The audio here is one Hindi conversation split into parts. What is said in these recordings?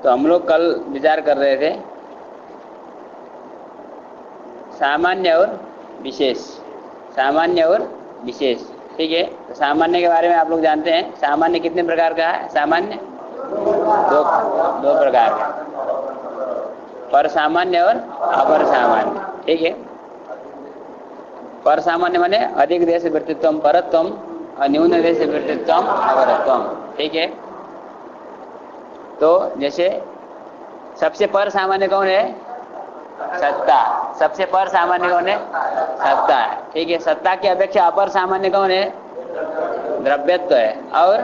तो हम लोग कल विचार कर रहे थे सामान्य और विशेष, सामान्य और विशेष। ठीक है, तो सामान्य के बारे में आप लोग जानते हैं। सामान्य कितने प्रकार का है? सामान्य दो प्रकार का, पर सामान्य और अपर सामान्य। ठीक है, पर सामान्य माने अधिक देश वृत्तित्वम परत्वम और न्यून देश वृत्तित्वम अपरत्वम। ठीक है, तो जैसे सबसे पर सामान्य कौन है? सत्ता। सबसे पर सामान्य कौन है? सत्ता है। ठीक है, सत्ता की अपेक्षा अपर सामान्य कौन है? द्रव्यत्व है। और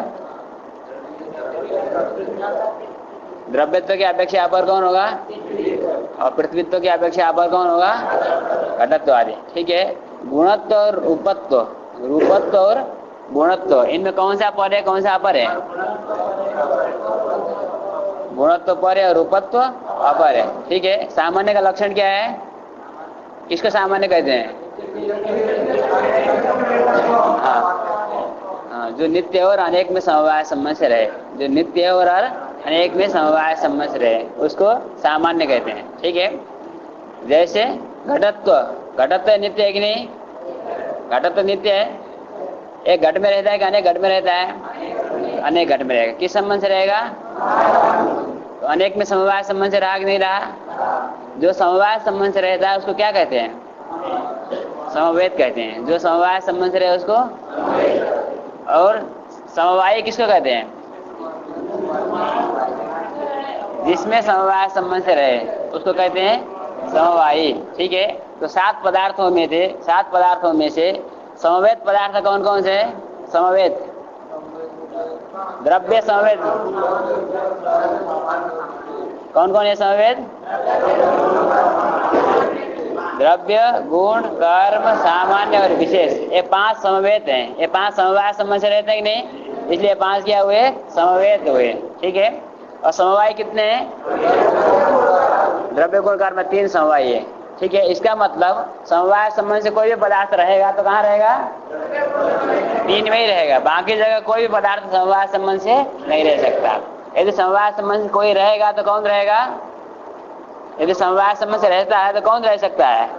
द्रव्यत्व की अपेक्षा अपर कौन होगा? और पृथ्वीत्व की अपेक्षा अपर कौन होगा? घटत्व आदि। ठीक है, गुणत्व और रूपत्व, रूपत्व और गुणत्व, इनमें कौन सा पर है, कौन सा अपर है? गुणत्व पर है और रूपत्व अपर है। ठीक है, सामान्य का लक्षण क्या है? किसको सामान्य कहते हैं? हाँ, जो नित्य और अनेक में समवाय संबंध से रहे, जो नित्य और अनेक में समवाय संबंध से रहे, उसको सामान्य कहते हैं। ठीक है, जैसे घटत्व, घटत्व नित्य है कि नहीं? घटत्व नित्य है। एक घट में रहता है कि अनेक घट में रहता है? अनेक घट में रहेगा। किस संबंध से रहेगा? तो अनेक में समवाय संबंध से रहा कि नहीं रहा? जो समवाय संबंध से रहता है उसको क्या कहते हैं? समवेत कहते हैं। जो समवाय संबंध से रहे उसको, और समवायी किसको कहते हैं? जिसमें समवाय संबंध से रहे उसको कहते हैं समवायी। ठीक है, तो 7 पदार्थों में थे, 7 पदार्थों में से समवेत पदार्थ कौन कौन से? समवेत द्रव्य समवेत कौन कौन है? समवेत द्रव्य, गुण, कर्म, सामान्य और विशेष, ये 5 समवेत हैं। ये 5 समवाय संबंध से रहते हैं कि नहीं? इसलिए 5 क्या हुए? समवेत हुए। ठीक है, और समवाय कितने हैं? द्रव्य, गुण, कर्म 3 समवाय है। ठीक है, इसका मतलब समवाय संबंध से कोई भी पदार्थ रहेगा तो कहाँ रहेगा? 3 में ही रहेगा। बाकी जगह कोई भी पदार्थ समवाय संबंध से नहीं रह सकता। यदि समवाय संबंध से कोई रहेगा तो कौन रहेगा? यदि समवाय संबंध से रहता है तो कौन रह सकता है?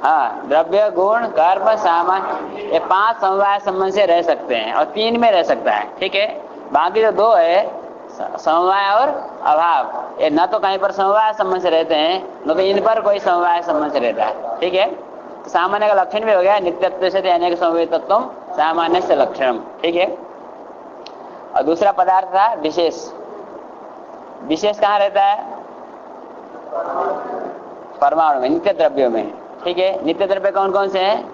हाँ, द्रव्य, गुण, कर्म, सामान्य, ये 5 समवाय संबंध से रह सकते हैं और 3 में रह सकता है। ठीक है, बाकी जो 2 है समवाय और अभाव, ये न तो कहीं पर समवाय संबंध से रहते हैं न तो इन पर कोई समवाय संबंध से रहता है। ठीक है, तो सामान्य का लक्षण भी हो गया नित्यत्व से अनेक समवेतत्व सामान्य से लक्षणम। ठीक है, और दूसरा पदार्थ था विशेष। विशेष कहाँ रहता है? परमाणु में, नित्य द्रव्यों में। ठीक है, नित्य द्रव्य कौन कौन से हैं?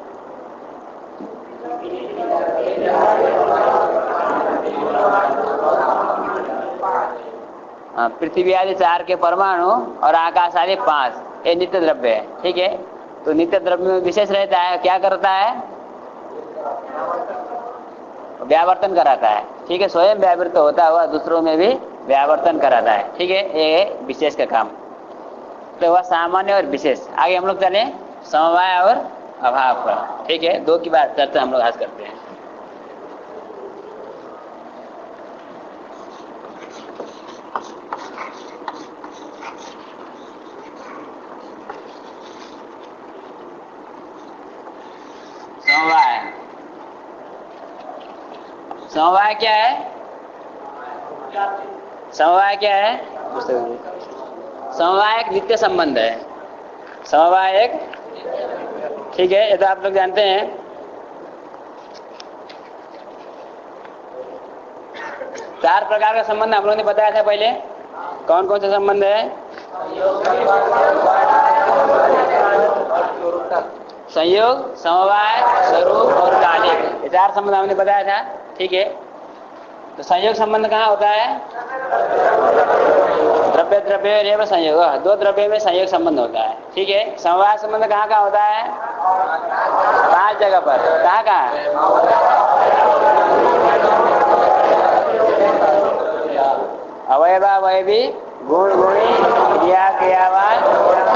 पृथ्वी आदि 4 के परमाणु और आकाश आदि 5, ये नित्य द्रव्य है। ठीक है, तो नित्य द्रव्य में विशेष रहता है, क्या करता है? व्यावर्तन कराता है। ठीक है, स्वयं व्यावृत होता हुआ दूसरों में भी व्यावर्तन कराता है। ठीक है, ये विशेष का काम। तो वह सामान्य और विशेष। आगे हम लोग चले समवाय और अभाव पर। ठीक है, 2 की बात चर्चा हम लोग आज करते हैं। समवाय, समवाय क्या है? समवाय क्या है? समवाय एक नित्य संबंध है। समवाय एक, ठीक है, ये तो आप लोग जानते हैं। चार प्रकार का संबंध हम लोगों ने बताया था पहले। कौन कौन सा संबंध है? संयोग, समवाय, स्वरूप और कालिक, ये 4 संबंध हमने बताया था। ठीक है, तो संयोग संबंध कहाँ होता है? द्रव्य द्रव्य एवं संयोग, 2 द्रव्य में संयोग संबंध होता है। ठीक है, समवाय संबंध कहाँ कहाँ होता है? 5 जगह पर। कहाँ कहाँ? अवयवावयवी, गुण गुणी, क्रिया क्रियावान,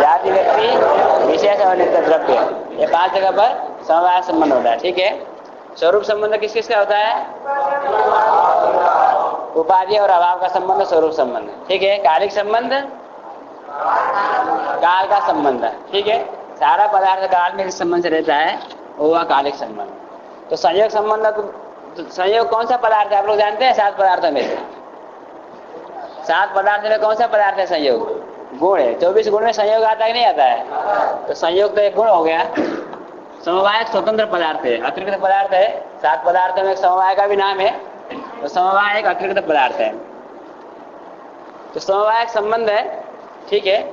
जाति व्यक्ति, विशेष और नित्य द्रव्य, ये 5 जगह पर समवाय संबंध होता है। ठीक है, स्वरूप संबंध किस किस का होता है? उपाधि और अभाव का संबंध स्वरूप संबंध, ठीक है। कालिक संबंध काल का संबंध, ठीक है। सारा पदार्थ काल में जिस संबंध से रहता है वो हुआ कालिक संबंध। तो संयोग संबंध, तो संयोग कौन सा पदार्थ है आप लोग जानते हैं? 7 पदार्थों में से 7 पदार्थ में कौन सा पदार्थ है संयोग? गुण है। 24 गुण में संयोग आता है कि नहीं आता है? तो संयोग तो एक गुण हो गया। समवाय एक स्वतंत्र पदार्थ है, अतिरिक्त पदार्थ है। 7 पदार्थों में एक समवाय का भी नाम है, तो समवाय एक अतिरिक्त पदार्थ है। तो समवाय एक संबंध है, ठीक है।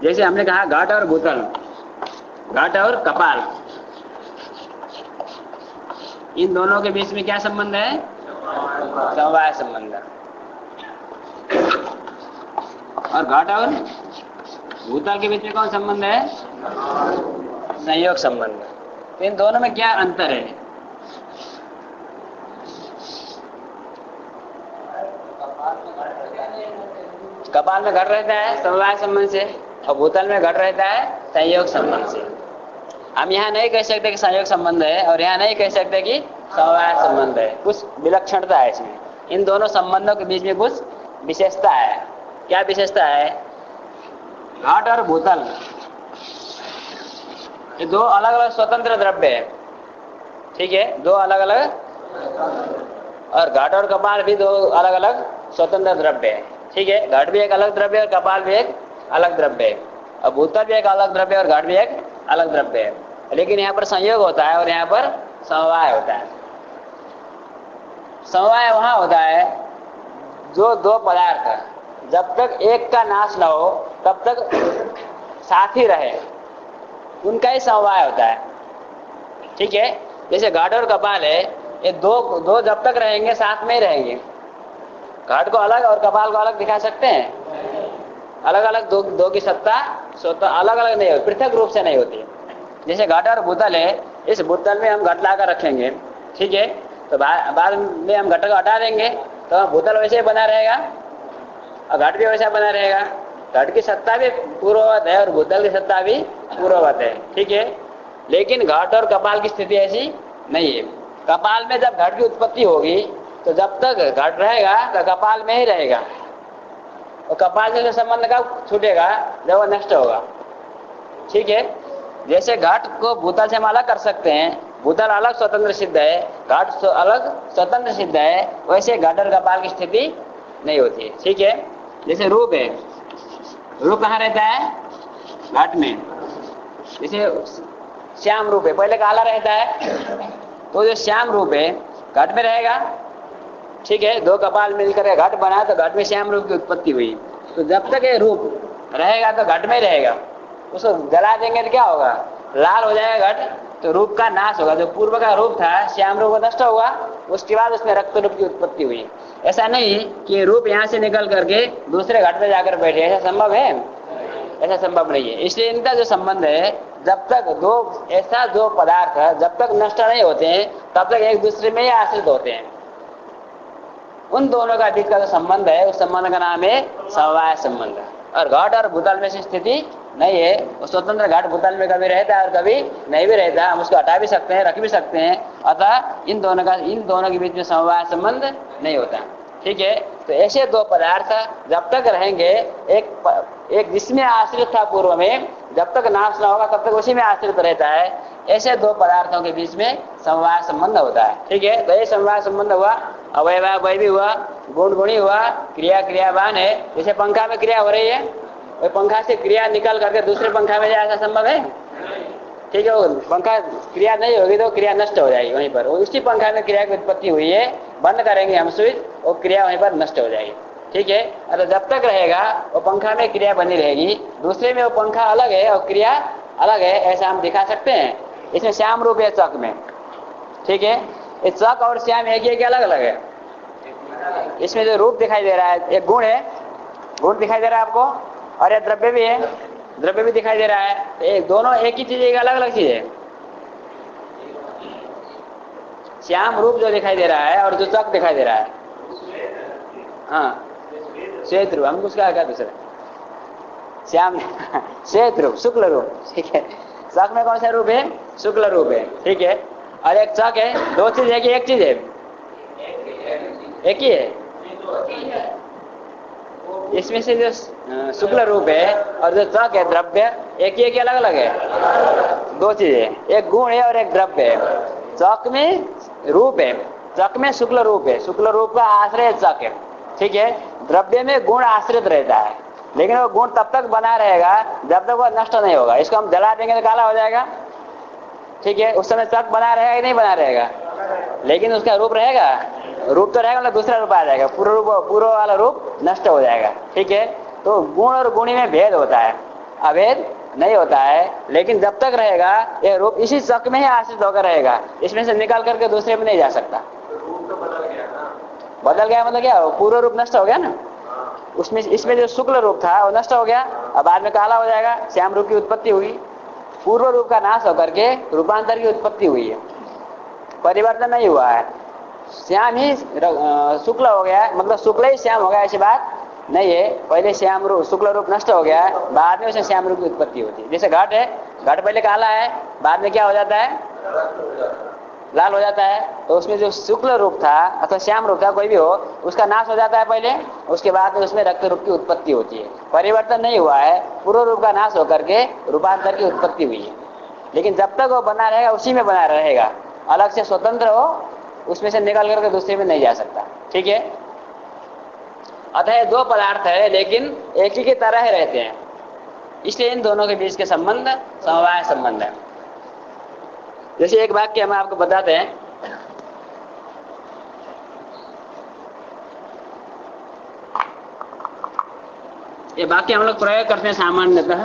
जैसे हमने कहा घट और भूतल, घट और कपाल, इन दोनों के बीच में क्या संबंध है? समवाय संबंध। और घट और भूतल के बीच में कौन संबंध है? संयोग संबंध। तो इन दोनों में क्या अंतर है? कपाल में घट रहता है समवाय संबंध से, और भूतल में घट रहता है संयोग संबंध से। हम यहाँ नहीं कह सकते कि संयोग संबंध है, और यहाँ नहीं कह सकते कि समवाय संबंध है। कुछ विलक्षणता है इसमें। इन दोनों संबंधों के बीच में कुछ विशेषता है। क्या विशेषता है? घट और भूतल ये 2 अलग अलग स्वतंत्र द्रव्य है, ठीक है। 2 अलग अलग, और घट और कपाल भी 2 अलग अलग स्वतंत्र द्रव्य है, ठीक है। घट भी एक अलग द्रव्य है और कपाल भी एक अलग द्रव्य है, और भूतल भी एक अलग द्रव्य और घट भी एक अलग द्रव्य है। लेकिन यहाँ पर संयोग होता है और यहाँ पर समवाय होता है। समवाय वहां होता है जो 2 पदार्थ जब तक एक का नाश न हो तब तक साथ ही रहे, उनका ही समवाय होता है, ठीक है। जैसे घट और कपाल है, ये दो जब तक रहेंगे साथ में ही रहेंगे। घट को अलग और कपाल को अलग दिखा सकते हैं? अलग अलग दो की सत्ता स्वतः अलग अलग नहीं होती, पृथक रूप से नहीं होती। जैसे घट और भूतल है, इस भूतल में हम घट लाकर रखेंगे, ठीक है। तो बाद में हम घट को हटा देंगे तो भूतल वैसे ही बना रहेगा और घट भी वैसा बना रहेगा। घट की सत्ता भी पूर्ववत है और भूतल की सत्ता भी पूर्ववत है, ठीक है। लेकिन घट और कपाल की स्थिति ऐसी नहीं है। कपाल में जब घट की उत्पत्ति होगी तो जब तक घट रहेगा तो कपाल में ही रहेगा, और कपाल से संबंध कब छूटेगा? जब वो नष्ट होगा, ठीक है। जैसे घट को भूतल से हम अलग कर सकते हैं, भूतल अलग स्वतंत्र सिद्ध है, घट अलग स्वतंत्र सिद्ध है, वैसे घट और कपाल की स्थिति नहीं होती है, ठीक है। जैसे रूप है, रूप कहाँ रहता है? घट में। जैसे श्याम रूप है, पहले काला रहता है, तो जो श्याम रूप है घट में रहेगा, ठीक है। 2 कपाल मिलकर घट बना तो घट में श्याम रूप की उत्पत्ति हुई। तो जब तक ये रूप रहेगा तो घट में रहेगा। उसको जला देंगे तो क्या होगा? लाल हो जाएगा घट, तो रूप का नाश होगा। जो पूर्व का रूप था श्याम रूप नष्ट होगा, उसके बाद उसमें रक्त रूप की उत्पत्ति हुई। ऐसा नहीं कि रूप यहाँ से निकल करके दूसरे घट में जाकर बैठे, ऐसा संभव है? ऐसा संभव नहीं है। इसलिए इनका जो संबंध है, जब तक दो पदार्थ जब तक नष्ट नहीं होते हैं तब तक एक दूसरे में ही आश्रित होते हैं। उन दोनों का बीच का जो संबंध है, उस संबंध का नाम है समवाय संबंध। और घट और भूतल में से स्थिति नहीं है। वो स्वतंत्र घट भूतल में कभी रहता है और कभी नहीं भी रहता। हम उसको हटा भी सकते हैं, रख भी सकते हैं। अतः इन दोनों के बीच में समवाय संबंध नहीं होता, ठीक है। तो ऐसे 2 पदार्थ जब तक रहेंगे, एक जिसमें आश्रित था पूर्व में, जब तक नाश न होगा तब तक उसी में आश्रित रहता है। ऐसे 2 पदार्थों के बीच में समवाय संबंध होता है, ठीक है। तो ये समवाय संबंध हुआ, अवयवावयवी हुआ, गुण गुणी हुआ, क्रिया क्रियावान है। जैसे पंखा में क्रिया हो रही है, वो पंखा से क्रिया निकल करके दूसरे पंखा में जाए, ऐसा संभव है? ठीक है। वो पंखा क्रिया नहीं होगी तो क्रिया नष्ट हो जाएगी वहीं पर। उसी पंखा में क्रिया की उत्पत्ति हुई है, बंद करेंगे हम स्विच, वो क्रिया वहीं पर नष्ट हो जाएगी, ठीक है। अगर जब तक रहेगा वो पंखा में क्रिया बनी रहेगी, दूसरे में वो पंखा अलग है और क्रिया अलग है, ऐसा हम दिखा सकते हैं। इसमें श्याम रूप है चक में, ठीक है। इस चक और श्याम एक अलग अलग है। इसमें जो रूप दिखाई दे रहा है एक गुण है, गुण दिखाई दे रहा है आपको, और यह द्रव्य भी है, द्रव्य भी दिखाई दे रहा है। दोनों एक ही चीज, एक अलग अलग चीज है। श्याम रूप जो दिखाई दे रहा है और जो चक दिखाई दे रहा है, हाँ श्वेत रूप, हमको उसका क्या दूसरा श्याम श्वेत रूप, शुक्ल रूप, ठीक है। चक में कौन सा रूप है? शुक्ल रूप है, ठीक है। और एक चक है, 2 चीज है कि एक चीज है? एक ही है। इसमें से जो शुक्ल रूप है और जो त्वक है द्रव्य, एक ही अलग अलग है, दो चीजें, एक गुण है और एक द्रव्य है। त्वक में रूप है, त्वक में शुक्ल रूप है, शुक्ल रूप का आश्रय त्वक है, ठीक है। द्रव्य में गुण आश्रित रहता है, लेकिन वो गुण तब तक बना रहेगा जब तक वो नष्ट नहीं होगा। इसको हम जला देंगे तो काला हो जाएगा, ठीक है। उस समय त्वक बना रहेगा कि नहीं बना रहेगा, लेकिन उसका रूप रहेगा, रूप तो रहेगा, मतलब दूसरा रूप आ जाएगा, पूर्व वाला रूप नष्ट हो जाएगा, ठीक है। तो गुण और गुणी में भेद होता है, अभेद नहीं होता है, लेकिन जब तक रहेगा यह रूप इसी त्वक में ही आश्रित होकर रहेगा, इसमें से निकाल करके दूसरे में नहीं जा सकता। बदल गया मतलब क्या, पूर्व रूप नष्ट हो गया ना, उसमें इसमें जो शुक्ल रूप था वो नष्ट हो गया, अब बाद में काला हो जाएगा, श्याम रूप की उत्पत्ति हुई। पूर्व रूप का नाश होकर के रूपांतर की उत्पत्ति हुई है, परिवर्तन नहीं हुआ है। श्याम ही शुक्ल हो गया, मतलब शुक्ल ही श्याम हो गया, ऐसी बात नहीं है। पहले श्याम रूप शुक्ल रूप नष्ट हो गया, बाद में उसे श्याम रूप की उत्पत्ति होती है। जैसे घट है, घट पहले काला है, बाद में क्या हो जाता है, लाल हो जाता है। तो उसमें जो शुक्ल रूप था अथवा श्याम रूप था, कोई भी हो, उसका नाश हो जाता है पहले, उसके बाद में उसमें रक्त रूप की उत्पत्ति होती है। परिवर्तन नहीं हुआ है, पूर्व रूप का नाश होकर के रूपांतर की उत्पत्ति हुई है, लेकिन जब तक वो बना रहेगा उसी में बना रहेगा, अलग से स्वतंत्र हो उसमें से निकल करके दूसरे में नहीं जा सकता, ठीक है। अतः दो पदार्थ है लेकिन एक ही की तरह रहते हैं, इसलिए इन दोनों के बीच के संबंध समवाय संबंध है। जैसे एक वाक्य हम आपको बताते हैं, ये वाक्य हम लोग प्रयोग करते हैं सामान्यतः,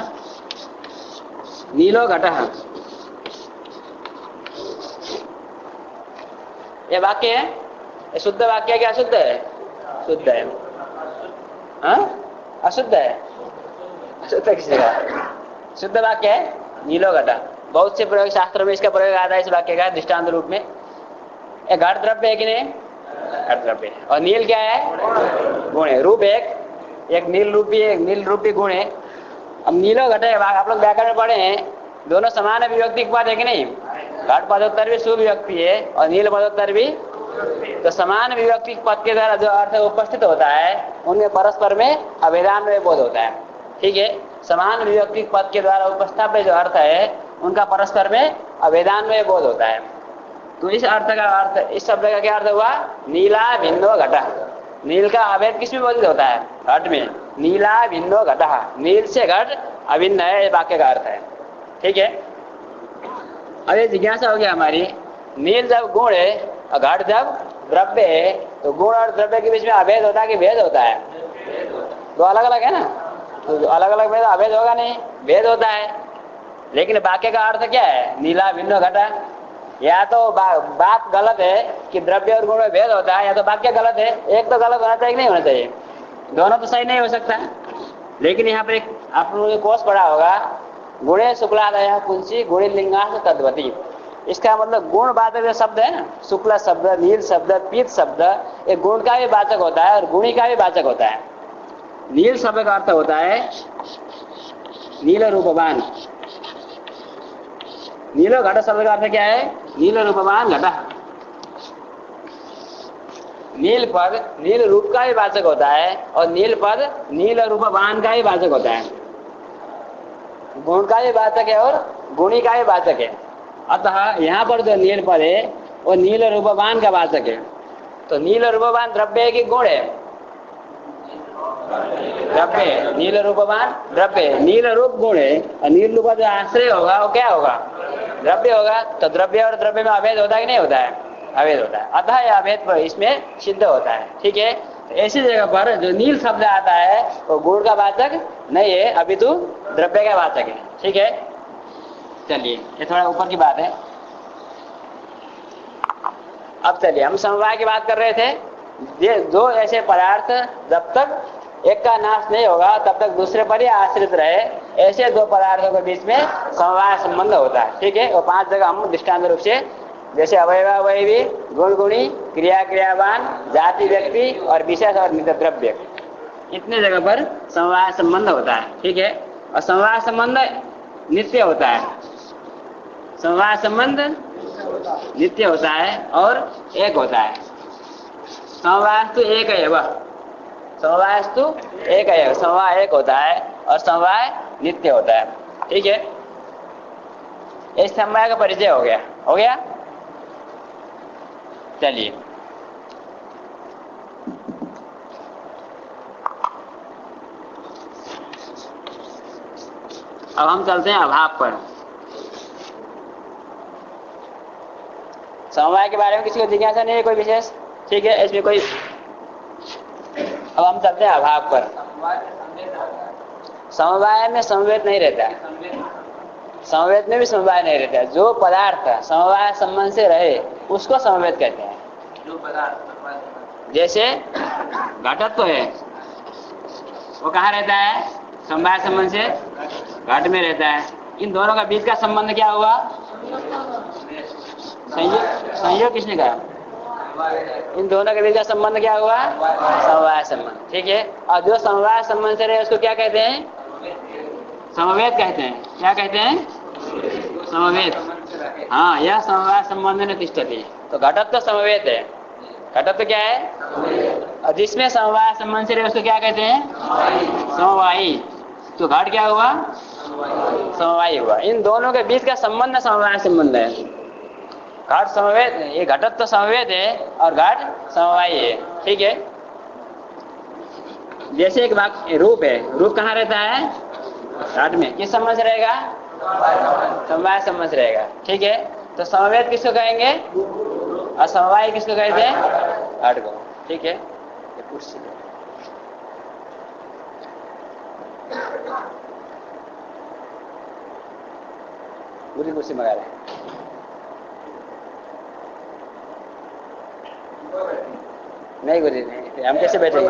नीलो घटः, ये वाक्य है, ये शुद्ध वाक्य है क्या अशुद्ध है, शुद्ध है, हाँ अशुद्ध है, अशुद्ध किसी का, शुद्ध वाक्य है नीलो घटः। बहुत से प्रयोग शास्त्रों में इसका प्रयोग आता है इस वाक्य का दृष्टांत रूप में। एक घट द्रव्य है कि नहीं, घट द्रव्य है, और नील क्या है, गुण है, रूप एक नील रूपी, एक नील रूपी गुण है। अब नीलो घट है, आप लोग व्याकरण पढ़े हैं, दोनों समान विभक्ति के पद है कि नहीं, घट पदोत्तर भी सुविभक्ति है और नील पदोत्तर भी, तो समान विभक्ति पद के द्वारा जो अर्थ उपस्थित होता है उनमें परस्पर में अभेदान्वय बोध होता है, ठीक है। समान विभक्ति पद के द्वारा उपस्थापित जो अर्थ है उनका परस्पर में अभेदान्वय बोध होता है। तो इस अर्थ का अर्थ, इस शब्द का क्या अर्थ हुआ, नीला भिन्नो घटः। नील का अभेद किसमें बोधित होता है, घट में, नीला भिन्नो घटः, नील से घट अभिन्न है, ये वाक्य का अर्थ है, ठीक है। अरे जिज्ञासा हो गया हमारी, नील जब गुण है और घट जब द्रव्य है, तो गुण और द्रव्य के बीच में अभेद होता है कि भेद होता है, दो अलग अलग है ना, तो अलग अलग में अभेद होगा नहीं, भेद होता है। लेकिन वाक्य का अर्थ क्या है, नीला भिन्न घटा, या तो बात गलत है कि द्रव्य और गुण में भेद होता है, या तो वाक्य गलत है, एक तो गलत होना चाहिए कि नहीं होना चाहिए, दोनों तो सही नहीं हो सकता। लेकिन यहाँ पर एक आप लोगों ने कोर्स पढ़ा होगा, गुणे शुक्लादय पुंसी गुणी लिंगास तद्वती, इसका मतलब गुण वाचक जो शब्द है ना, शुक्ल शब्द, नील शब्द, पीत शब्द, ये गुण का भी वाचक होता है और गुणी का भी वाचक होता है। नील शब्द का अर्थ होता है नील रूपवान, नीलो घट शब्द का अर्थ क्या है, नील रूपवान घट। नील पद नील रूप का भी वाचक होता है और नील पद नील रूपवान का भी वाचक होता है, गुण का भी वाचक है और गुणी का भी वाचक है। अतः यहाँ पर जो नील पद है वो नील रूपवान का वाचक है। तो नील रूपवान द्रव्य है कि गुण है, द्रव्य, नील रूपवान द्रव्य, नील रूप गुण है और नील रूप जो आश्रय होगा वो क्या होगा, द्रव्य होगा। तो द्रव्य और द्रव्य में अभेद होता है कि नहीं होता है, अभेद होता है, अतः यह अभेद इसमें सिद्ध होता है, ठीक है। तो ऐसी जगह पर जो नील शब्द आता है वो गुण का वाचक नहीं है, अभी तो द्रव्य का वाचक है, ठीक है। चलिए ये थोड़ा ऊपर की बात है। अब चलिए हम समवाय की बात कर रहे थे, ये दो ऐसे पदार्थ जब तक एक का नाश नहीं होगा तब तक दूसरे पर ही आश्रित रहे, ऐसे दो पदार्थों के बीच में समवाय संबंध होता है, ठीक है। वो 5 जगह हम दृष्टांत रूप से, जैसे अवयवावयवी, गुण गुणी, क्रिया क्रियावान, जाति व्यक्ति और विशेष और नित्य द्रव्य, इतने जगह पर समवाय संबंध होता है, ठीक है। और समवाय संबंध नित्य होता है, समवाय संबंध नित्य होता है और एक होता है। समवाय तो एक है वह, समवायस्तु एक है, समवाय एक होता है और समवाय नित्य होता है। ठीक है, इस समवाय का परिचय हो गया। हो गया, चलिए अब हम चलते हैं अभाव पर। समवाय के बारे में किसी को जिज्ञासा नहीं है कोई विशेष? ठीक है, इसमें कोई। अब हम चलते हैं अभाव पर। समवाय में समवेत नहीं रहता है, समवेत में भी समवाय नहीं रहता है। जो पदार्थ समवाय संबंध से रहे उसको समवेत कहते हैं। जो पदार्थ जैसे घटत्व है वो कहाँ रहता है? समवाय संबंध से घट में रहता है। इन दोनों का बीच का संबंध क्या हुआ? संयोग किसने कहा? इन दोनों के बीच का संबंध क्या हुआ? समवाय संबंध। ठीक है, और जो समवाय संबंध से रहे उसको क्या कहते हैं? समवेत कहते हैं। क्या कहते हैं? समवेत। हाँ, यह समवाय संबंध में तिष्ठति। तो घटत्व तो समवेत है। घटत्व क्या है? और जिसमें समवाय संबंध से रहे उसको क्या कहते हैं? समवायी। तो घट क्या हुआ? समवायी हुआ। इन दोनों के बीच का संबंध समवाय संबंध है। घट समवेत, ये घटत्व तो समवेत है और घट समवायी है। ठीक है, जैसे एक वाक्य रूप है, रूप कहाँ रहता है? घट में। किस संबंध से रहेगा? समवाय संबंध से रहेगा। ठीक है, तो समवेत किसको कहेंगे और समवाय किसको कहते हैं? घट को। ठीक है, ये कुर्सी पूरी कुर्सी मंगा रहे हैं। नहीं गुरु नहीं, हम कैसे बैठेंगे?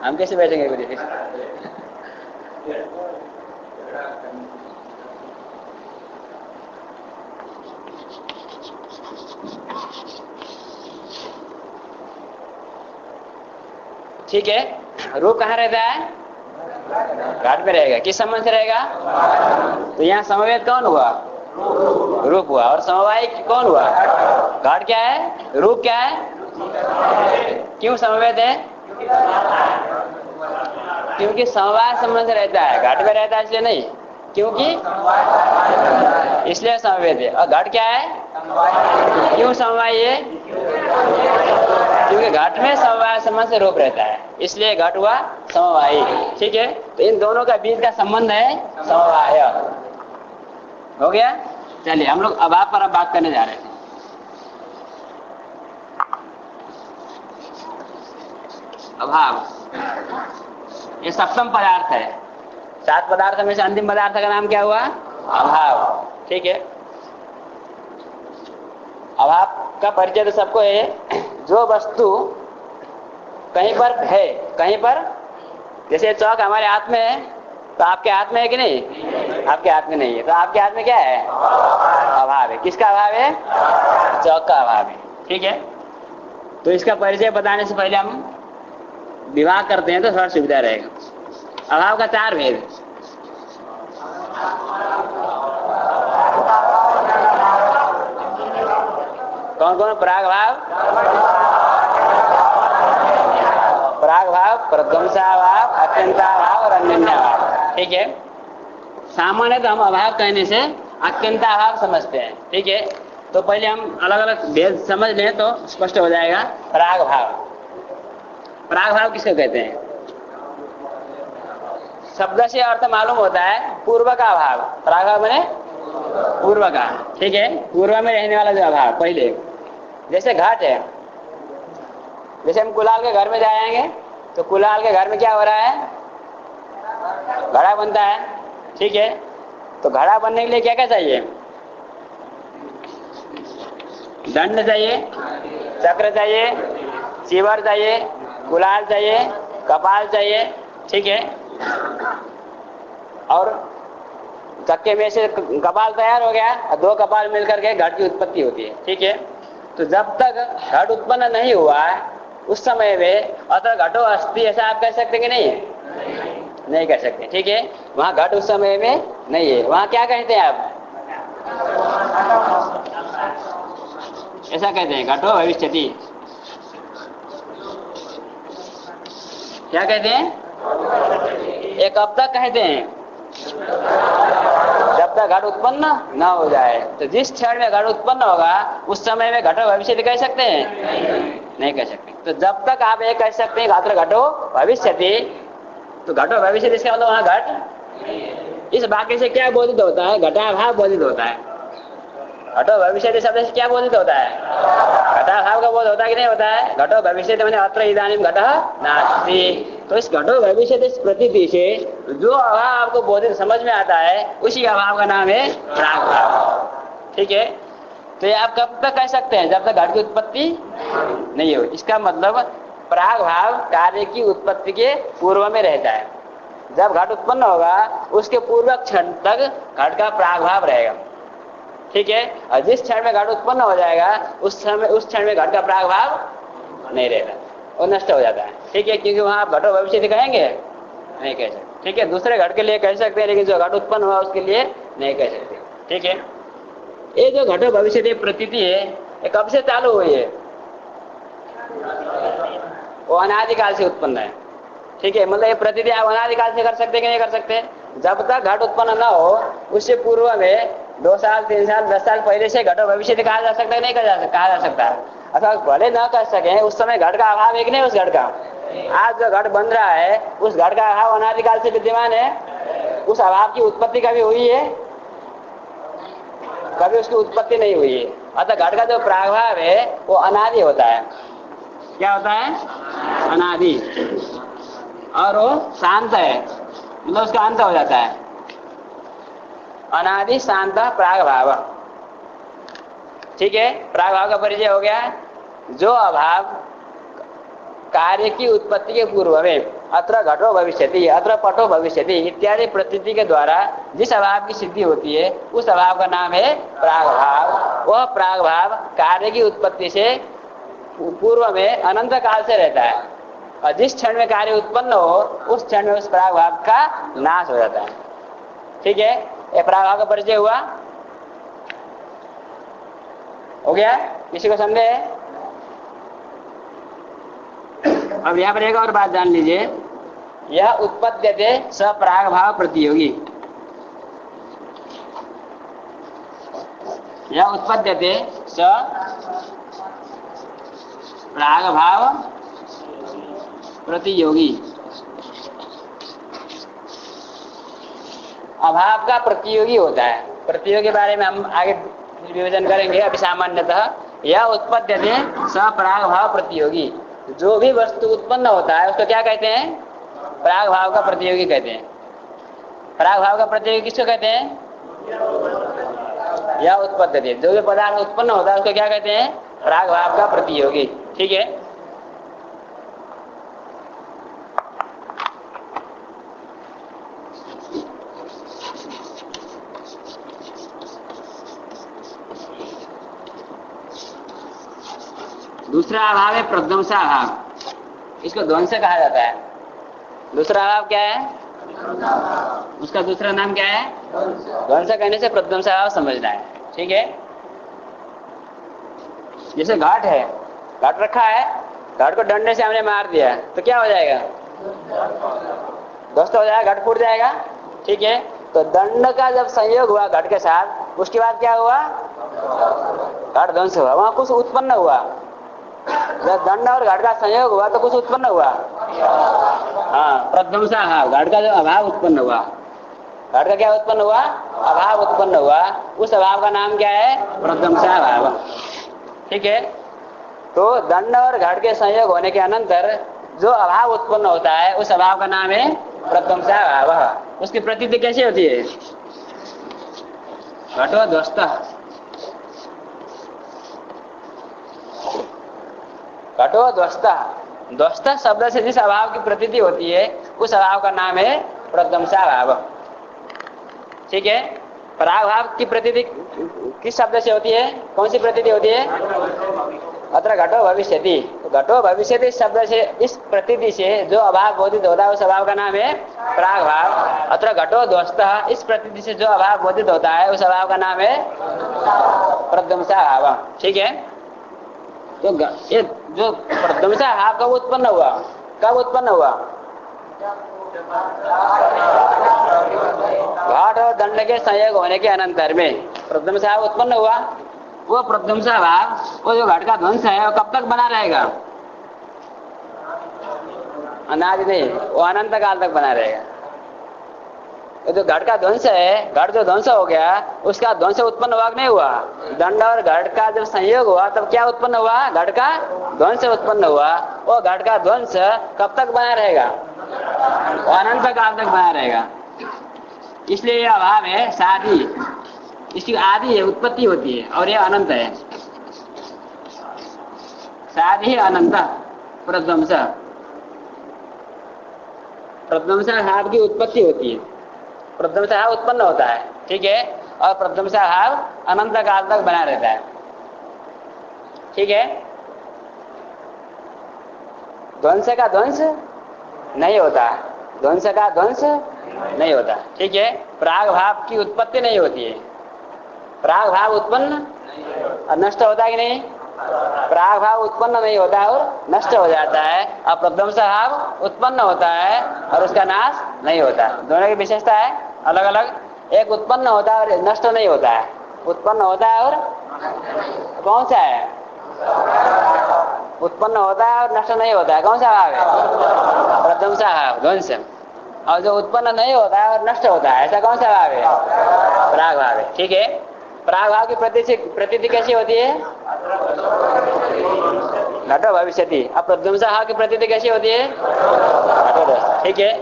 हम कैसे बैठेंगे गुरु जी? ठीक है, रूप कहाँ रहता है? घट में रहेगा। किस संबंध से रहेगा? तो यहाँ समवेत कौन हुआ? रूप हुआ। और समवाय कौन हुआ? घट क्या है? रूप क्या है? क्यों समवेत है? क्योंकि समवाय संबंध से रहता है, घट में रहता है इसलिए नहीं, क्योंकि इसलिए समवेत है। और घट क्या है? क्यों समवाय है? क्योंकि घट में समवाय संबंध से रूप रहता है, इसलिए घट हुआ समवायी। ठीक है, तो इन दोनों का बीच का संबंध है समवाय। हो गया, चलिए हम लोग अभाव पर अब बात करने जा रहे हैं। अभाव ये सप्तम पदार्थ है। 7 पदार्थ में से अंतिम पदार्थ का नाम क्या हुआ? अभाव। ठीक है, अभाव का परिचय तो सबको है। जो वस्तु कहीं पर है, कहीं पर, जैसे चौक हमारे हाथ में है, तो आपके हाथ में है कि नहीं? आपके हाथ में नहीं है, तो आपके हाथ में क्या है? अभाव है। किसका अभाव है? चौक का अभाव है। ठीक है, तो इसका परिचय बताने से पहले हम विभाग करते हैं तो थोड़ा सुविधा रहेगा। अभाव का 4 भेद। कौन कौन? प्राग भाव, प्राग भाव, प्रध्वंसाभाव, अत्यंताभाव और अन्योन्याभाव। ठीक है, सामान्य तो हम अभाव कहने से अत्यंताभाव समझते हैं। ठीक है, तो पहले हम अलग अलग भेद समझ लें तो स्पष्ट हो जाएगा। प्राग भाव, प्राग भाव किसको कहते हैं? शब्द से अर्थ मालूम होता है पूर्व का अभाव। प्राग भाव मैंने पूर्व का। ठीक है, पूर्व में रहने वाला जो अभाव पहले, जैसे घाट है, जैसे हम कुलाल के घर में जाएंगे तो कुलाल के घर में क्या हो रहा है? घड़ा बनता है। ठीक है, तो घड़ा बनने के लिए क्या क्या चाहिए? दंड चाहिए, चक्र चाहिए, चीवर चाहिए, कुलाल चाहिए, कपाल चाहिए। ठीक है, और चक्के में से कपाल तैयार हो गया और 2 कपाल मिलकर के घट की उत्पत्ति होती है। ठीक है, तो जब तक घट उत्पन्न नहीं हुआ है उस समय में अतः घटो अस्थि, ऐसा आप कह सकते कि नहीं? नहीं कह सकते। ठीक है, वहां घट उस समय में नहीं है। वहां क्या कहते हैं आप? ऐसा कहते हैं, घटो भविष्यति। क्या कहते हैं? ये कब तक कहते हैं? जब तक घट उत्पन्न न हो जाए। तो जिस क्षण में घट उत्पन्न होगा उस समय में घटो भविष्यति कह सकते हैं? नहीं कह सकते। तो जब तक आप ये कह सकते हैं अत्र घटो भविष्यति, तो घटो भविष्यति इसका मतलब वहां घट, इस वाक्य से क्या बोधित होता है? घटाभाव बोधित होता है। घटो भविष्यति शब्द से क्या बोधित होता है? घटाभाव का बोध होता है कि नहीं होता है? घटो भविष्यति माने अत्र इदानीम घटः नास्ति। तो इस घटो भविष्यति इस प्रतीति से जो अभाव आपको बोधित समझ में आता है उसी अभाव का नाम है प्रागभाव। ठीक है? तो ये आप कब तक कह सकते हैं? जब तक घट की उत्पत्ति नहीं हो। इसका मतलब प्रागभाव कार्य की उत्पत्ति के पूर्व में रहता है। जब घट उत्पन्न होगा उसके पूर्व क्षण तक घट का प्रागभाव रहेगा। ठीक है? और जिस क्षण में घट उत्पन्न हो जाएगा उस क्षण में घट का प्रागभाव नहीं रहेगा, वो नष्ट हो जाता है। ठीक है? क्योंकि वहां आप घटो भविष्यति कहेंगे नहीं कह सकते। ठीक है? दूसरे घट के लिए कह सकते हैं लेकिन जो घट उत्पन्न हुआ उसके लिए नहीं कह सकते। ठीक है? ये जो घटो भविष्यति प्रतीति है ये कब से चालू हुई है? वो अनादिकाल से उत्पन्न है। ठीक है? मतलब ये प्रतीति आप अनादिकाल से कर सकते हैं कि नहीं कर सकते? जब तक घट उत्पन्न न हो उससे पूर्व में 2 साल 3 साल 10 साल पहले से घटो भविष्यति कहा जा सकता है? नहीं कहा जा सकता। अथवा भले न कर सके उस समय घट का अभाव एक नहीं उस घट का। आज जो घट बन रहा है उस घट का अभाव अनादिकाल से विद्यमान है। उस अभाव की उत्पत्ति कभी हुई है? कभी उसकी उत्पत्ति नहीं हुई है। अतः घट का जो प्रागभाव है वो अनादि होता है। क्या होता है? अनादि। और वो शांत है, मतलब उसका अंत हो जाता है। अनादि शांत प्रागभाव। ठीक है? प्रागभाव का परिचय हो गया। जो अभाव कार्य की उत्पत्ति के पूर्व में अत्र घटो भविष्यति, अत्र पटो भविष्यति इत्यादि प्रतीति के द्वारा जिस अभाव की सिद्धि होती है उस अभाव का नाम है प्रागभाव। वह प्रागभाव कार्य की उत्पत्ति से पूर्व में अनंत काल से रहता है और जिस क्षण में कार्य उत्पन्न हो उस क्षण में उस प्रागभाव का नाश हो जाता है। ठीक है? ये प्रागभाव का परिचय हुआ। हो गया? किसी को संदेह है? अब यहाँ पर एक और बात जान लीजिए। यह उत्पद्यते स प्रागभाव प्रतियोगी। यह उत्पद्यते स प्रागभाव प्रतियोगी। अभाव का प्रतियोगी होता है। प्रतियोगी के बारे में हम आगे विवेचन करेंगे। अभी सामान्यतः यह उत्पद्यते स प्रागभाव प्रतियोगी। जो भी वस्तु उत्पन्न होता है उसको क्या कहते हैं? प्रागभाव का प्रतियोगी कहते हैं। प्रागभाव का प्रतियोगी किसको कहते हैं? यह उत्पद्यते। जो भी पदार्थ उत्पन्न होता है उसको क्या कहते हैं? प्रागभाव का प्रतियोगी। ठीक है? दूसरा अभाव है प्रध्वंसा अभाव। इसको ध्वंस कहा जाता है। दूसरा अभाव क्या है? उसका दूसरा नाम क्या है? ध्वंस कहने से प्रध्वंसा अभाव समझना है। ठीक है? जैसे घाट है, घाट रखा है, घाट को डंडे से हमने मार दिया तो क्या हो जाएगा? ध्वस्त हो जाएगा, घाट फूट जाएगा। ठीक है? तो दंड का जब संयोग हुआ घट के साथ उसके बाद क्या हुआ? घट ध्वंस हुआ। वहां कुछ उत्पन्न हुआ। जब दंड और घट का संयोग हुआ तो कुछ उत्पन्न हुआ। हाँ, प्रध्वंसा अभाव। घट का जो अभाव उत्पन्न हुआ, घट का क्या उत्पन्न हुआ? अभाव उत्पन्न हुआ। उस अभाव का नाम क्या है? प्रध्वंसा अभाव। ठीक है? तो दंड और घट के संयोग होने के अनंतर जो अभाव उत्पन्न होता है उस अभाव का नाम है प्रध्वंसा अभाव। उसकी प्रतीति कैसी होती है? घटो ध्वस्त। घटो ध्वस्त। ध्वस्त शब्द से जिस अभाव की प्रतीति होती है उस अभाव का नाम है प्रध्वंसा अभाव। ठीक है? प्रागभाव की प्रतीति किस शब्द से होती है? कौन सी प्रतीति होती है? अत्र घटो भविष्यति। तो घटो भविष्यति शब्द से इस प्रतीति से जो अभाव बोधित होता है उस अभाव का नाम है प्रागभाव। अत्र घटो ध्वस्त। इस प्रतीति से जो अभाव बोधित होता है उस अभाव का नाम है प्रध्वंसा अभाव। ठीक है? तो ये जो प्रध्वंसा अभाव कब उत्पन्न हुआ? कब उत्पन्न हुआ? घाट और दंड के संयोग होने के अनंतर में प्रध्वंसा भाव उत्पन्न हुआ। वो प्रध्वंसा भाव, वो जो घट का ध्वंस है, वो कब तक बना रहेगा? अनादि नहीं, वो अनंत काल तक बना रहेगा। ये जो घट का ध्वंस है, घट जो ध्वंस हो गया, उसका ध्वंस उत्पन्न हुआ कि नहीं हुआ? दंड और घट का जब संयोग हुआ तब क्या उत्पन्न हुआ? घट का ध्वंस उत्पन्न हुआ। वो घट का ध्वंस कब तक बना रहेगा? अनंत काल तक बना रहेगा। इसलिए यह अभाव है साधी, इसकी आदि है, उत्पत्ति होती है, और यह अनंत है। साधी अनंत प्रध्वंस, प्रध्वंसा भाव की उत्पत्ति होती है, प्रध्वंसा भाव उत्पन्न होता है, ठीक है, और प्रध्वंसा भाव अनंत काल तक बना रहता है, ठीक है। ध्वंस का ध्वंस नहीं होता, ध्वंस का ध्वंस नहीं होता, ठीक है। प्राग भाव की उत्पत्ति नहीं होती है, प्राग भाव उत्पन्न और नष्ट होता है कि नहीं? प्राग भाव उत्पन्न नहीं होता और नष्ट हो जाता है, और प्रध्वंस भाव उत्पन्न होता है और उसका नाश नहीं होता। दोनों की विशेषता है अलग अलग, एक उत्पन्न होता है और नष्ट नहीं होता है, उत्पन्न होता है और कौन सा है? उत्पन्न होता है और नष्ट नहीं होता है, कौन सा भाव है? प्रध्वंस भाव, ध्वंस। और जो उत्पन्न नहीं होता है और नष्ट होता है, ऐसा कौन सा भाव है? प्राग भाव है, ठीक है। प्राग भाव की प्रतीति कैसी होती है? घटो भविष्यति। अब प्रध्वंस भाव की प्रतीति कैसी होती है? घटोदश, ठीक है।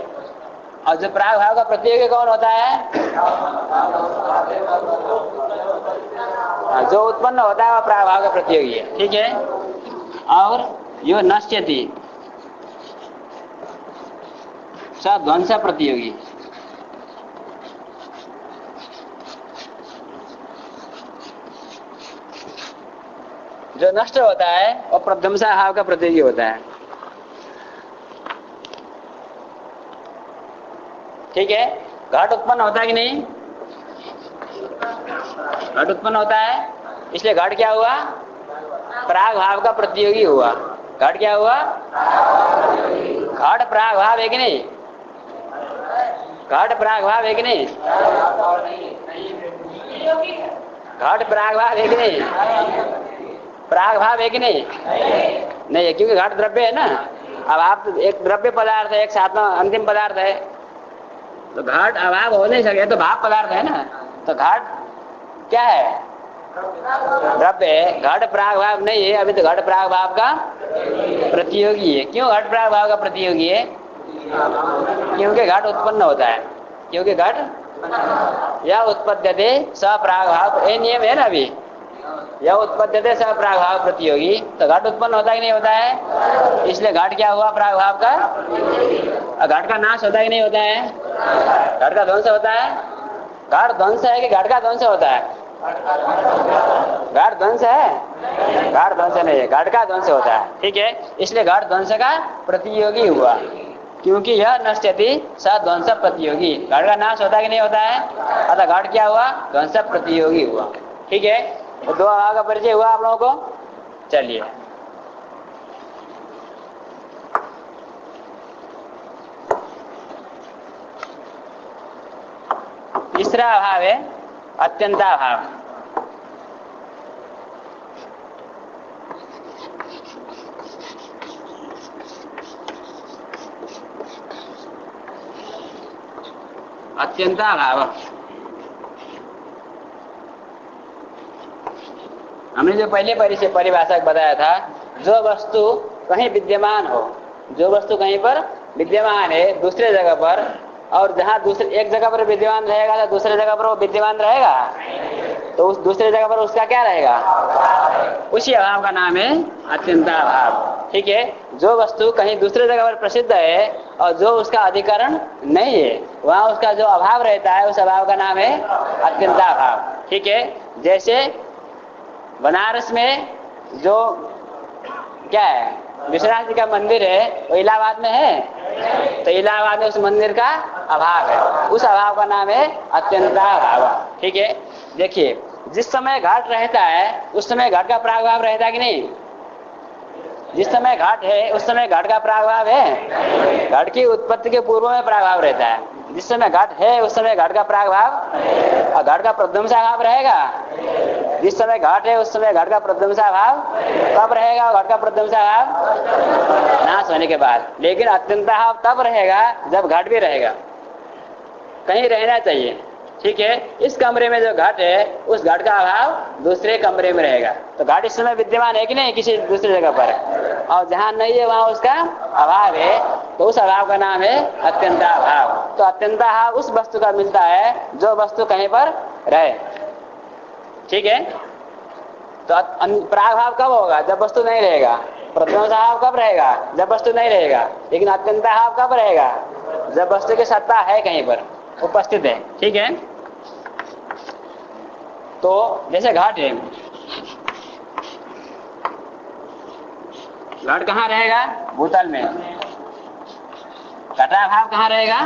और जो प्राग भाव का प्रतियोगी कौन होता है? जो उत्पन्न होता है वह प्राग भाव का प्रतियोगी है, ठीक है। और यो नश्यति स ध्वंस प्रतियोगी, जो नष्ट होता है वो प्रध्वंसा भाव का प्रतियोगी होता है, ठीक है। घट उत्पन्न होता है कि नहीं? घट उत्पन्न होता है, इसलिए घट क्या हुआ? प्राग भाव का प्रतियोगी हुआ। घट क्या हुआ? घट प्राग भाव है कि नहीं? घट प्राग भाव है कि नहीं? घट प्राग भाव है कि नहीं? प्राग भाव है कि नहीं? नहीं है, क्योंकि घट द्रव्य है ना। अब आप एक द्रव्य पदार्थ है, एक सातवां अंतिम पदार्थ है, तो घट अभाव हो नहीं सके, तो भाव पदार्थ है ना। तो घट क्या है? द्रव्य है। घट प्राग भाव नहीं है, अभी तो घट प्राग भाव का प्रतियोगी है। क्यों घट प्राग भाव का प्रतियोगी है? क्योंकि घट उत्पन्न होता है, क्योंकि घट या उत्पद्यते स प्राग भाव, ये नियम है ना अभी, यह उत्पद्यते स प्राग भाव प्रतियोगी। तो घट उत्पन्न होता है कि नहीं होता है? इसलिए घट क्या हुआ? प्राग भाव का। घट का नाश होता है कि नहीं होता है? घट का ध्वंस होता है। घट ध्वंस है कि घट का ध्वंस होता है? घट ध्वंस है, घट ध्वंस नहीं है, घट का ध्वंस होता है, ठीक है। इसलिए घट ध्वंस का प्रतियोगी हुआ, क्योंकि यह नश्यति स ध्वंस प्रतियोगी। घट का नाश होता है कि नहीं होता है? अतः घट क्या हुआ? ध्वंस प्रतियोगी हुआ, ठीक है। तो दो भाव का परिचय हुआ आप लोगों को। चलिए तीसरा भाव है अत्यंता भाव। अत्यंता भाव हमने जो पहले परिभाषा बताया था, जो वस्तु कहीं विद्यमान हो, जो वस्तु कहीं पर विद्यमान है दूसरे जगह पर, और जहां दूसरे एक जगह पर विद्यमान रहेगा तो दूसरे जगह पर वो विद्यमान रहेगा, तो उस दूसरे जगह पर उसका क्या रहेगा? उसी अभाव का नाम है अत्यंता अभाव, ठीक है। जो वस्तु कहीं दूसरे जगह पर प्रसिद्ध है और जो उसका अधिकरण नहीं है, वहां उसका जो अभाव रहता है, उस अभाव का नाम है अत्यंता अभाव, ठीक है। जैसे बनारस में जो क्या है, विश्वनाथ जी का मंदिर है, वो इलाहाबाद में है, तो इलाहाबाद में उस मंदिर का अभाव है, उस अभाव का नाम है अत्यंता अभाव, ठीक है। देखिए जिस समय घट रहता है उस समय घट का प्रागभाव रहता है कि नहीं? जिस समय घट है उस समय घट का प्रागभाव है, घट की उत्पत्ति के पूर्व में प्रागभाव रहता है। जिस समय घट है उस समय घट का प्रागभाव और घट का प्रध्वंसा भाव रहेगा। जिस समय घट है उस समय घट का प्रध्वंसा भाव कब रहेगा? घट का प्रध्वंसा भाव नाश होने के बाद। लेकिन अत्यंता भाव तब रहेगा जब घट भी रहेगा, कहीं रहना चाहिए। ठीक है, इस कमरे में जो घट है उस घट का अभाव दूसरे कमरे में रहेगा। तो घट इस समय विद्यमान है कि नहीं किसी दूसरी जगह पर, और जहां नहीं है वहां उसका अभाव है, तो उस अभाव का नाम है अत्यंताभाव। तो अत्यंताभाव उस वस्तु का मिलता है जो वस्तु कहीं पर रहे। ठीक है, तो प्रागभाव कब होगा? जब वस्तु नहीं रहेगा। प्रध्वंसाभाव कब रहेगा? जब वस्तु नहीं रहेगा। लेकिन अत्यंताभाव कब रहेगा? जब वस्तु की सत्ता है, कहीं पर उपस्थित है। ठीक है, तो जैसे घट है, घट कहाँ रहेगा? भूतल में। घटाभाव कहाँ रहेगा?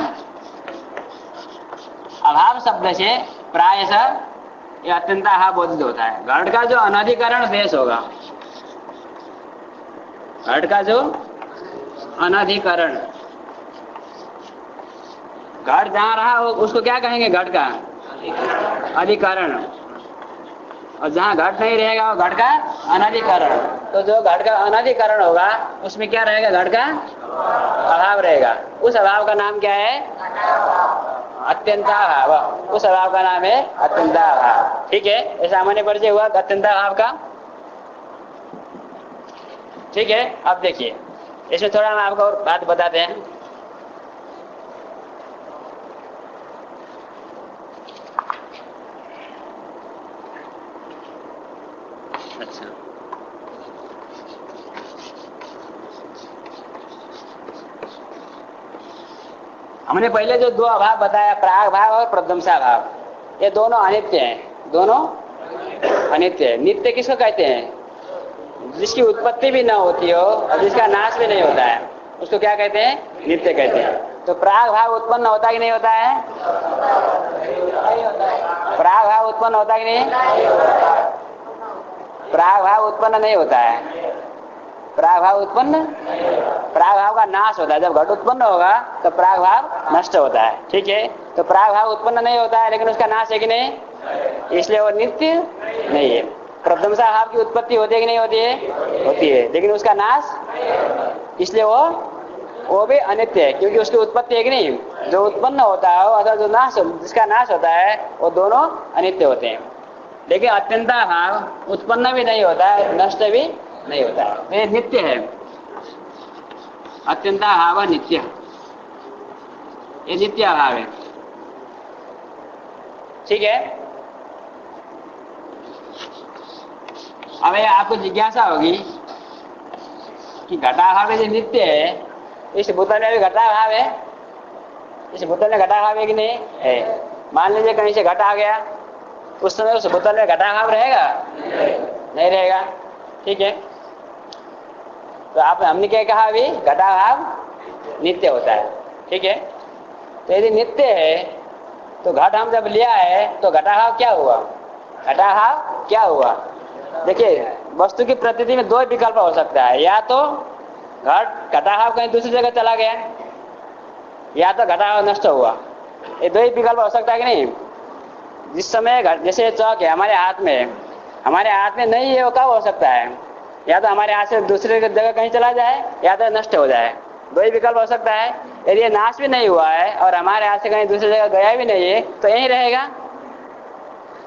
अभाव शब्द से प्रायशः ये अत्यंताभाव बोधित होता है। घट का जो अनधिकरण देश होगा, घट का जो अनधिकरण, घट जहां रहा हो उसको क्या कहेंगे? घट का अधिकरण। और जहां घट नहीं रहेगा वो घट का अनधिकरण। तो जो घट का अनधिकरण होगा उसमें क्या रहेगा? घट का अभाव रहेगा। उस अभाव का नाम क्या है? अत्यंताभाव। उस अभाव का नाम है अत्यंताभाव। ठीक है, ये सामान्य परिचय हुआ अत्यंताभाव का। ठीक है, अब देखिए इसमें थोड़ा हम आपको और बात बताते हैं। अच्छा, हमने पहले जो दो अभाव बताया, प्राग भाव और प्रध्वंसा भाव, ये दोनों अनित्य हैं। दोनों अनित्य है। नित्य किसको कहते हैं? जिसकी उत्पत्ति भी ना होती हो और जिसका नाश भी नहीं होता है, उसको क्या कहते हैं? नित्य कहते हैं। तो प्राग भाव उत्पन्न होता कि नहीं होता है? प्राग भाव उत्पन्न होता कि नहीं? प्राग भाव उत्पन्न नहीं होता है। प्राग भाव उत्पन्न, प्राग भाव का नाश होता है। जब घट उत्पन्न होगा तो प्राग भाव नष्ट होता है। ठीक है, तो प्राग भाव उत्पन्न नहीं होता है लेकिन उसका नाश है कि नहीं? इसलिए वो नित्य नहीं है। प्रध्वंसा भाव की उत्पत्ति होती है कि नहीं होती है? होती है, लेकिन उसका नाश, इसलिए वो भी अनित्य है, क्योंकि उसकी उत्पत्ति है कि नहीं? जो उत्पन्न होता है अथवा जो नाश, जिसका नाश होता है, वो दोनों अनित्य होते हैं। लेकिन अत्यंता भाव उत्पन्न भी नहीं होता है, नष्ट भी नहीं होता है, तो ये नित्य है। अत्यंता भाव नित्य, ये नित्य अभाव है। ठीक है, अब आपको जिज्ञासा होगी कि घटाभाव जो नित्य है, इस भूतल में भी घटाभाव है? इस भूतल में घटाभाव है कि नहीं है? मान लीजिए कहीं से घट आ गया, उस समय उस भूतल में घटाभाव रहेगा? नहीं रहेगा। ठीक है, तो हमने क्या कहा? अभी घटाभाव नित्य होता है। ठीक है, तो यदि नित्य है तो घट हम जब लिया है तो घटाभाव क्या हुआ? घटाभाव क्या हुआ? देखिए, वस्तु की प्रतीति में दो विकल्प हो सकता है, या तो घटाभाव कहीं दूसरी जगह चला गया, या तो घटाभाव नष्ट हुआ। ये दो ही विकल्प हो सकता है कि नहीं? जिस समय जैसे चौक है हमारे हाथ में नहीं है, वो कब हो सकता है? या तो हमारे हाथ से दूसरे जगह कहीं चला जाए, या तो नष्ट हो जाए। दो ही विकल्प हो सकता है। यदि ये नाश भी नहीं हुआ है और हमारे हाथ से कहीं दूसरी जगह गया भी नहीं है, तो यही रहेगा।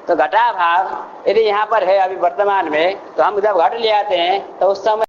तो घटाभाव यदि यहाँ पर है अभी वर्तमान में, तो हम जब घट ले आते हैं तो उस समय